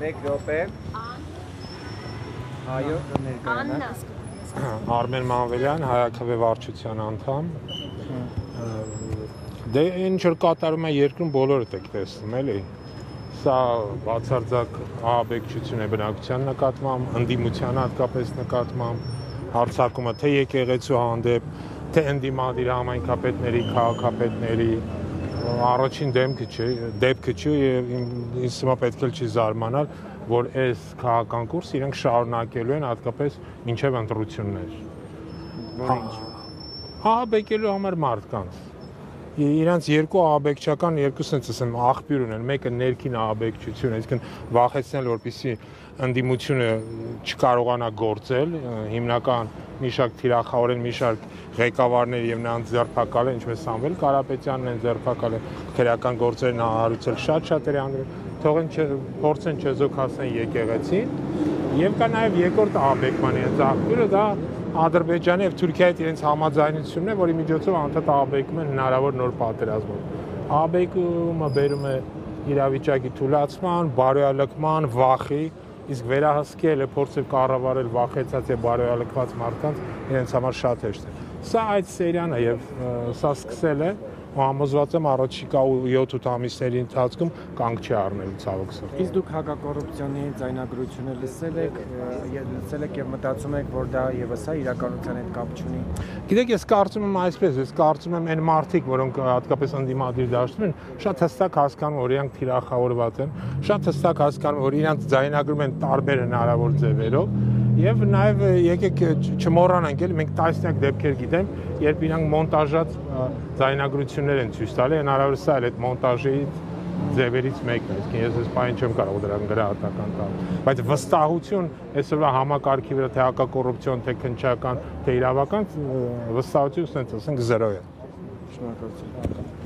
Մեկ րոպե։ Այո, ներկայանա։ Արմեն Մանվելյան, Հայաքվե վարչության անդամ։ Դե ինչ որ կատարում է երկրում բոլորդ եք տեսնում, էլի։ Սա բացարձակ ահաբեկչություն է բնակչության նկատմամբ, ընդդիմության հատկապես նկատմամբ, հարձակումը թե եկեղեցու հանդեպ, թե ընդդիմադիր համայնքապետների, քաղաքապետների, առաջին դեպքը չի եւ ինձ հիմա պետք է չի զարմանալ, որ այս քաղաքական կուրսը իրենք շարունակելու են հատկապես մինչև ընտրություններ։ Ահաբեկելու համար մարդկանց։ Իրանց երկու ահաբեկչական, երկուսն ասեմ, աղբյուր ունեն, մեկը ներքին ահաբեկչություն, այսինքն վախեցնել, որպեսզի ընդդիմությունը չկարողանա գործել, հիմնական մի շարք թիրախավորեն, մի շարք ղեկավարներ եւ նրանց ձերբակալել, ինչպես Սամվել Կարապետյանն են ձերբակալել, քրեական գործերն հարուցել շատ-շատերի անգամ, թողեն փորձեն չեզոք հասնեն եկեղեցին, եւ կա նաեւ երկրորդ ահաբեկման իրենց աղբյուրը, դա Ադրբեջանի եւ Թուրքիայի հետ իրենց համաձայնությունն է, որի միջոցով անդադ ահաբեկում են հնարավոր նոր պատերազմով։ Ահաբեկումը բերում է իրավիճակի թուլացման, բարոյալքման, վախի, իսկ վերահսկելը փորձել կառավարել վախեցած եւ բարոյալքված մարդկանց իրենց համար շատ հեշտ է։ Սա այդ սերիան է եւ սա սկսել է ու համոզված եմ առաջիկա 7-8 ամիսների ընթացքում կանգ չի առնելու ցավոք սրտի։ Իսկ դուք հակակոռուպցիոնի ձայնագրությունը լսել եք եւ մտածում եք, որ դա եւս է իրականության հետ կապ չունի։ Գիտեք, ես կարծում եմ այսպես, ես կարծում եմ այն մարդիկ, որոնք հատկապես ընդդիմադիր դաշտում են, շատ հստակ հասկանում, որ իրանք թիրախավորված են, շատ հստակ հասկանում, որ իրանք ձայնագրում են տարբեր հնարավոր ձևերով եւ նաեւ եկեք չմոռանանք, էլ մենք տասնյակ դեպքեր գիտեմ, երբ իրանք մոնտաժած ձայնագրություններ են ցույց տալի, հնարավոր է այդ մոնտաժի ձևերից մեկն է, այսինքն ես այս բանը չեմ կարող դրան գրահատական տալ, բայց վստահություն այսօրվա համակարգի վրա թե հակակոռուպցիոն, թե քննչական, թե իրավական վստահություն, ասենք 0 է։ Շնորհակալություն։